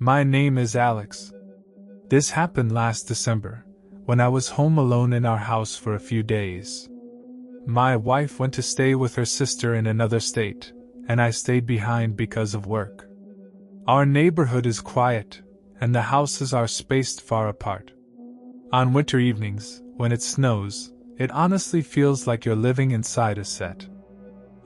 My name is Alex. This happened last December, when I was home alone in our house for a few days. My wife went to stay with her sister in another state, and I stayed behind because of work. Our neighborhood is quiet, and the houses are spaced far apart. On winter evenings, when it snows, it honestly feels like you're living inside a set.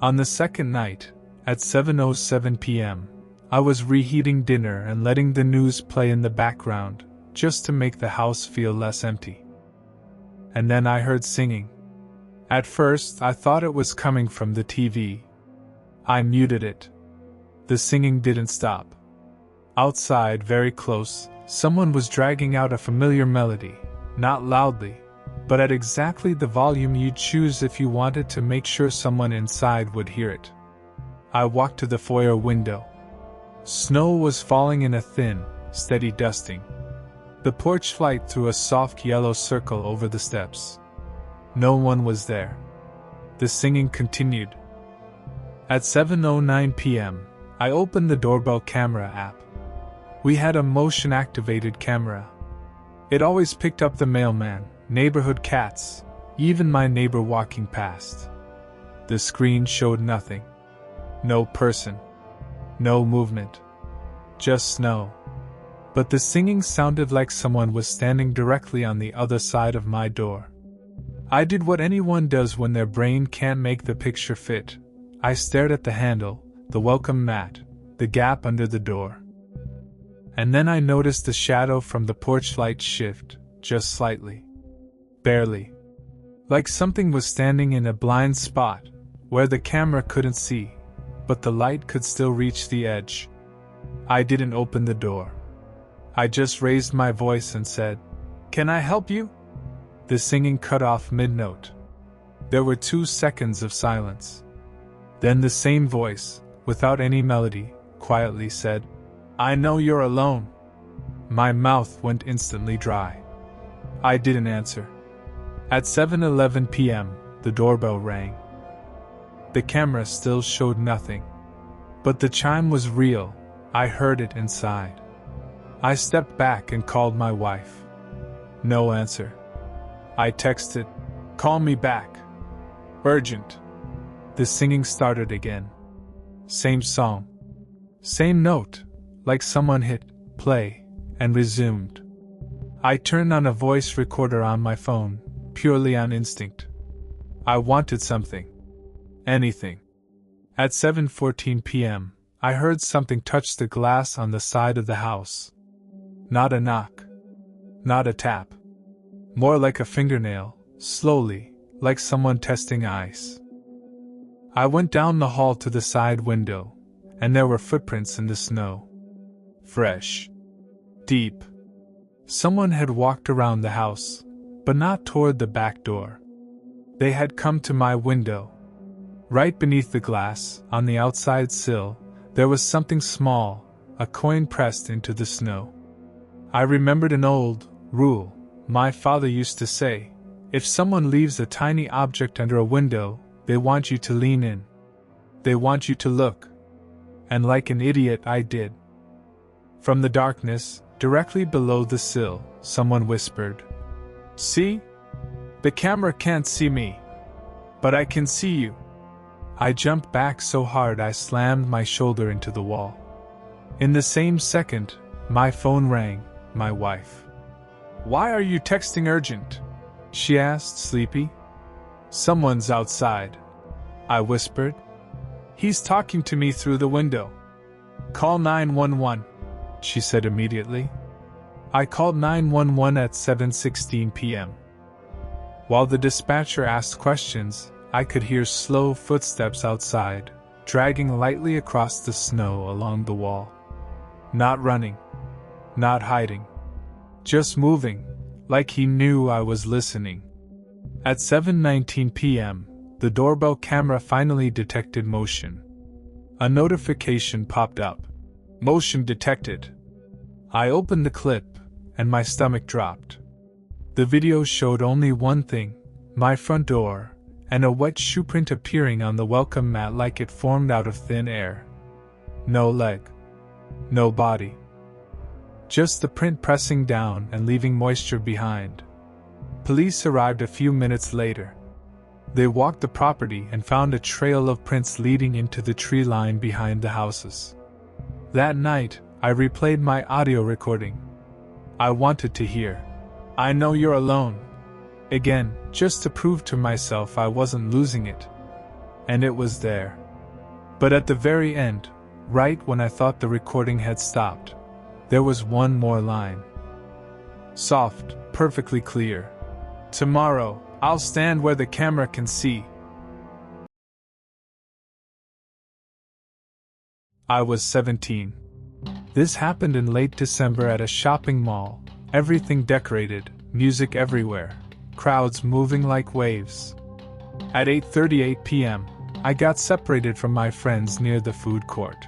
On the second night, at 7:07 p.m., I was reheating dinner and letting the news play in the background, just to make the house feel less empty. And then I heard singing. At first, I thought it was coming from the TV. I muted it. The singing didn't stop. Outside, very close, someone was dragging out a familiar melody, not loudly, but at exactly the volume you'd choose if you wanted to make sure someone inside would hear it. I walked to the foyer window. Snow was falling in a thin, steady dusting. The porch light threw a soft yellow circle over the steps. No one was there. The singing continued. At 7:09 p.m., I opened the doorbell camera app. We had a motion-activated camera. It always picked up the mailman, neighborhood cats, even my neighbor walking past. The screen showed nothing. No person. No movement. Just snow. But the singing sounded like someone was standing directly on the other side of my door. I did what anyone does when their brain can't make the picture fit. I stared at the handle, the welcome mat, the gap under the door. And then I noticed the shadow from the porch light shift, just slightly. Barely. Like something was standing in a blind spot, where the camera couldn't see, but the light could still reach the edge. I didn't open the door. I just raised my voice and said, "Can I help you?" The singing cut off mid-note. There were 2 seconds of silence. Then the same voice, without any melody, quietly said, "I know you're alone." My mouth went instantly dry. I didn't answer. At 7:11 p.m., the doorbell rang. The camera still showed nothing. But the chime was real. I heard it inside. I stepped back and called my wife. No answer. I texted, "Call me back. Urgent." The singing started again. Same song. Same note, like someone hit play and resumed. I turned on a voice recorder on my phone, purely on instinct. I wanted something. Anything. At 7:14 p.m., I heard something touch the glass on the side of the house. Not a knock. Not a tap. More like a fingernail, slowly, like someone testing ice. I went down the hall to the side window, and there were footprints in the snow. Fresh. Deep. Someone had walked around the house, but not toward the back door. They had come to my window. Right beneath the glass, on the outside sill, there was something small, a coin pressed into the snow. I remembered an old rule my father used to say: if someone leaves a tiny object under a window, they want you to lean in. They want you to look. And like an idiot, I did. From the darkness, directly below the sill, someone whispered, "See? The camera can't see me. But I can see you." I jumped back so hard I slammed my shoulder into the wall. In the same second, my phone rang, my wife. "Why are you texting urgent?" she asked, sleepy. "Someone's outside," I whispered. "He's talking to me through the window." "Call 911, she said immediately. I called 911 at 7:16 p.m. While the dispatcher asked questions, I could hear slow footsteps outside, dragging lightly across the snow along the wall. Not running. Not hiding. Just moving, like he knew I was listening. At 7:19 p.m., the doorbell camera finally detected motion. A notification popped up. "Motion detected." I opened the clip, and my stomach dropped. The video showed only one thing: my front door, and a wet shoe print appearing on the welcome mat like it formed out of thin air. No leg. No body. just the print pressing down and leaving moisture behind. Police arrived a few minutes later. They walked the property and found a trail of prints leading into the tree line behind the houses. That night, I replayed my audio recording. I wanted to hear, "I know you're alone," again, just to prove to myself I wasn't losing it. And it was there. But at the very end, right when I thought the recording had stopped, there was one more line. Soft, perfectly clear. "Tomorrow, I'll stand where the camera can see." I was 17. This happened in late December at a shopping mall, everything decorated, music everywhere, crowds moving like waves. At 8:38 p.m., I got separated from my friends near the food court.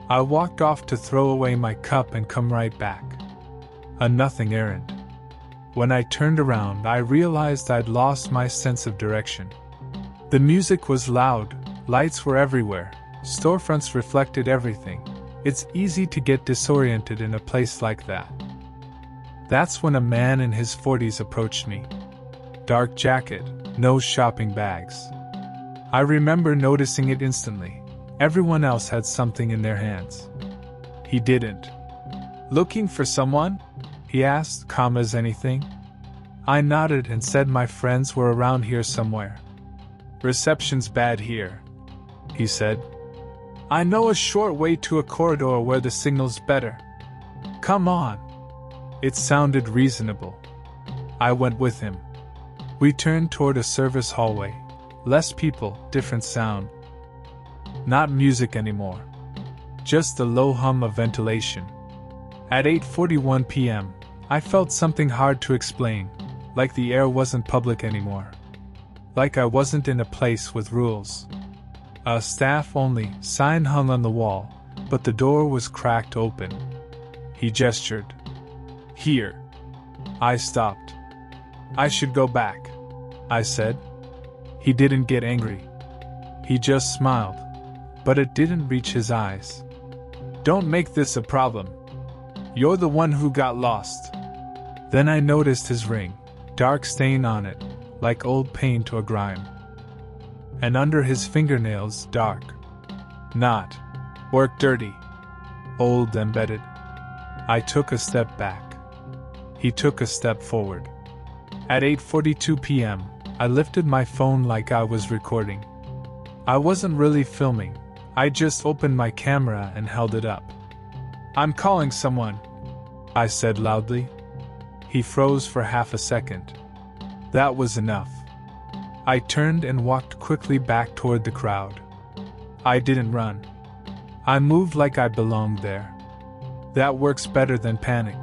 I walked off to throw away my cup and come right back. A nothing errand. When I turned around, I realized I'd lost my sense of direction. The music was loud, lights were everywhere, storefronts reflected everything. It's easy to get disoriented in a place like that. That's when a man in his 40s approached me. Dark jacket, no shopping bags. I remember noticing it instantly. Everyone else had something in their hands. He didn't. "Looking for someone?" he asked, calm as anything. I nodded and said my friends were around here somewhere. "Reception's bad here," he said. "I know a short way to a corridor where the signal's better. Come on." It sounded reasonable. I went with him. We turned toward a service hallway. Less people, different sound. Not music anymore. Just the low hum of ventilation. At 8:41 p.m., I felt something hard to explain, like the air wasn't public anymore. Like I wasn't in a place with rules. A staff-only sign hung on the wall, but the door was cracked open. He gestured. "Here." I stopped. "I should go back," I said. He didn't get angry. He just smiled, but it didn't reach his eyes. "Don't make this a problem. You're the one who got lost." Then I noticed his ring, dark stain on it, like old paint or grime. And under his fingernails, dark. Not work dirty. Old embedded. I took a step back. He took a step forward. At 8:42 p.m., I lifted my phone like I was recording. I wasn't really filming, I just opened my camera and held it up. "I'm calling someone," I said loudly. He froze for half a second. That was enough. I turned and walked quickly back toward the crowd. I didn't run. I moved like I belonged there. That works better than panic.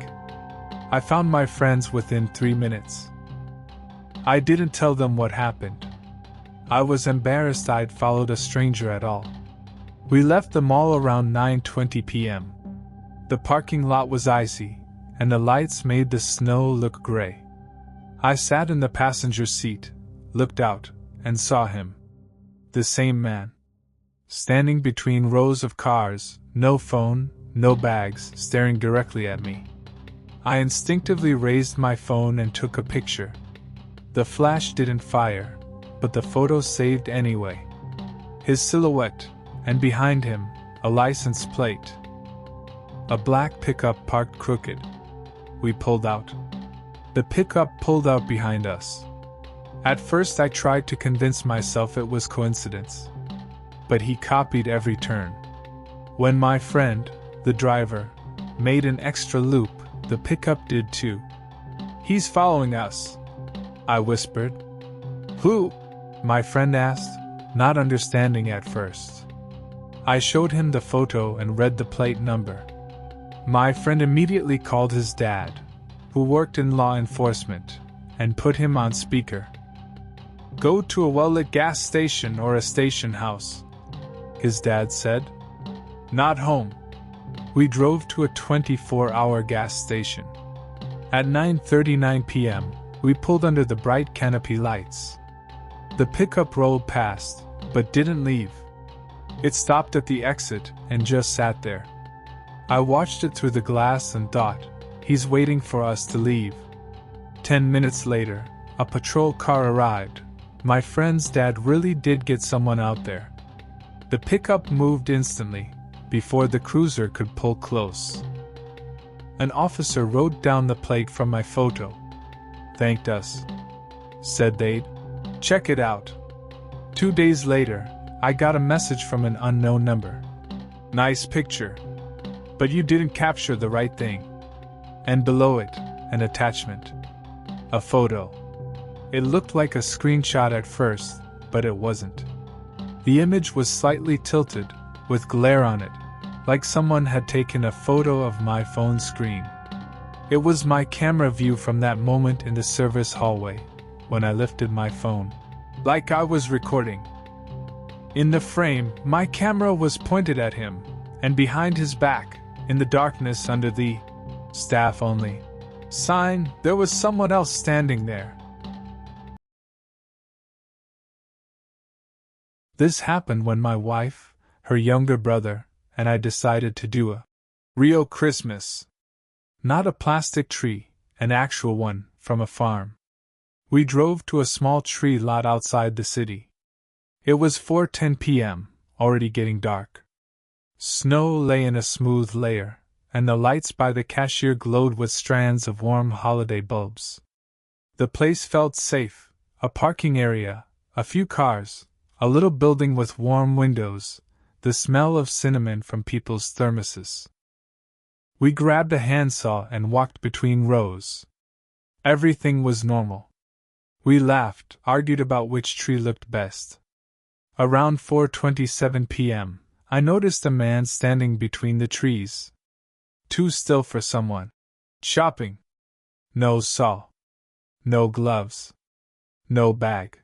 I found my friends within 3 minutes. I didn't tell them what happened. I was embarrassed I'd followed a stranger at all. We left the mall around 9:20 p.m. The parking lot was icy, and the lights made the snow look gray. I sat in the passenger seat, looked out, and saw him. The same man. Standing between rows of cars, no phone, no bags, staring directly at me. I instinctively raised my phone and took a picture. The flash didn't fire, but the photo saved anyway. His silhouette, and behind him, a license plate. A black pickup parked crooked. We pulled out. The pickup pulled out behind us. At first I tried to convince myself it was coincidence. But he copied every turn. When my friend, the driver, made an extra loop, the pickup did too. "He's following us," I whispered. "Who?" my friend asked, not understanding at first. I showed him the photo and read the plate number. My friend immediately called his dad, who worked in law enforcement, and put him on speaker. "Go to a well-lit gas station or a station house," his dad said. "Not home." We drove to a 24-hour gas station. At 9:39 p.m., we pulled under the bright canopy lights. The pickup rolled past, but didn't leave. It stopped at the exit and just sat there. I watched it through the glass and thought, he's waiting for us to leave. 10 minutes later, a patrol car arrived. My friend's dad really did get someone out there. The pickup moved instantly, before the cruiser could pull close. An officer wrote down the plate from my photo. "Thanked us," said they'd check it out. 2 days later, I got a message from an unknown number. "Nice picture, but you didn't capture the right thing." And below it, an attachment. A photo. It looked like a screenshot at first, but it wasn't. The image was slightly tilted, with glare on it, like someone had taken a photo of my phone screen. It was my camera view from that moment in the service hallway, when I lifted my phone. Like I was recording. In the frame, my camera was pointed at him, and behind his back, in the darkness under the staff only sign, there was someone else standing there. This happened when my wife, her younger brother, and I decided to do a real Christmas. Not a plastic tree, an actual one, from a farm. We drove to a small tree lot outside the city. It was 4:10 p.m., already getting dark. Snow lay in a smooth layer, and the lights by the cashier glowed with strands of warm holiday bulbs. The place felt safe, a parking area, a few cars, a little building with warm windows, the smell of cinnamon from people's thermoses. We grabbed a handsaw and walked between rows. Everything was normal. We laughed, argued about which tree looked best. Around 4:27 p.m., I noticed a man standing between the trees. Too still for someone shopping. No saw. No gloves. No bag.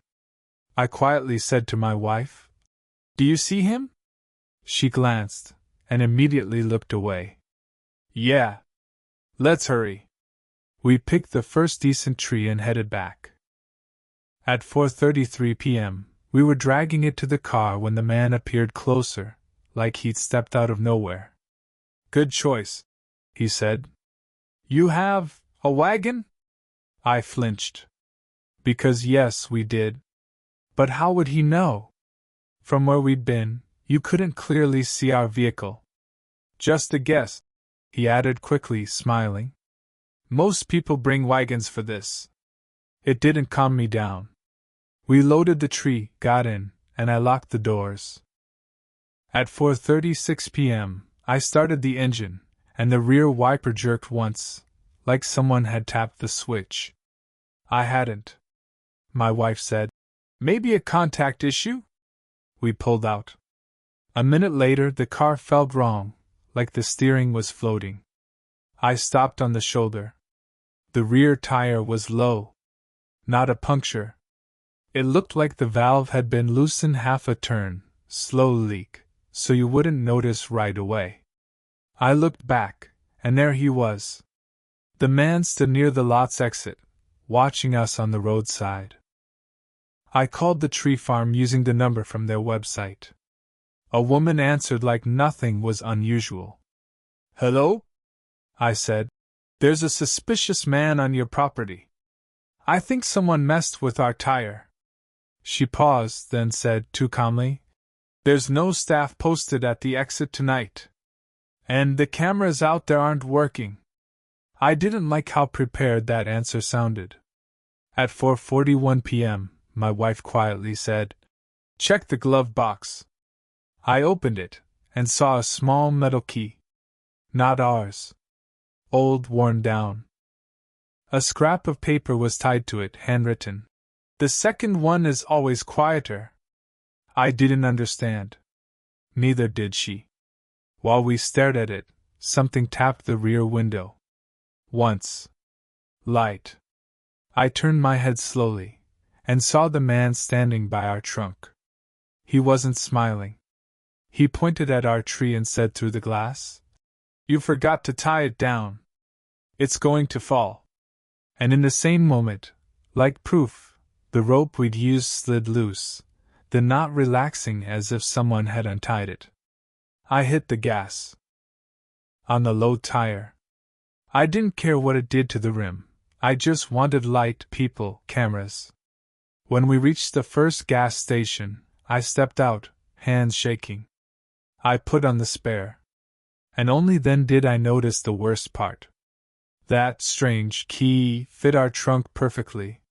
I quietly said to my wife, "Do you see him?" She glanced, and immediately looked away. "Yeah. Let's hurry." We picked the first decent tree and headed back. At 4:33 p.m., we were dragging it to the car when the man appeared closer, like he'd stepped out of nowhere. "Good choice," he said. "You have a wagon?" I flinched. Because yes, we did. But how would he know? From where we'd been, you couldn't clearly see our vehicle. "Just a guess," he added quickly, smiling. "Most people bring wagons for this." It didn't calm me down. We loaded the tree, got in, and I locked the doors. At 4:36 p.m., I started the engine, and the rear wiper jerked once, like someone had tapped the switch. I hadn't. My wife said, "Maybe a contact issue?" We pulled out. A minute later, the car felt wrong, like the steering was floating. I stopped on the shoulder. The rear tire was low. Not a puncture. It looked like the valve had been loosened half a turn, slow leak, so you wouldn't notice right away. I looked back, and there he was. The man stood near the lot's exit, watching us on the roadside. I called the tree farm using the number from their website. A woman answered like nothing was unusual. "Hello?" I said. "There's a suspicious man on your property. I think someone messed with our tire." She paused, then said too calmly, "There's no staff posted at the exit tonight. And the cameras out there aren't working." I didn't like how prepared that answer sounded. At 4:41 p.m., my wife quietly said, "Check the glove box." I opened it, and saw a small metal key. Not ours. Old, worn down. A scrap of paper was tied to it, handwritten. "The second one is always quieter." I didn't understand. Neither did she. While we stared at it, something tapped the rear window. Once. Light. I turned my head slowly, and saw the man standing by our trunk. He wasn't smiling. He pointed at our tree and said through the glass, "You forgot to tie it down. It's going to fall." And in the same moment, like proof, the rope we'd used slid loose, the knot relaxing as if someone had untied it. I hit the gas. on the low tire. I didn't care what it did to the rim, I just wanted light, people, cameras. When we reached the first gas station, I stepped out, hands shaking. I put on the spare. And only then did I notice the worst part. That strange key fit our trunk perfectly.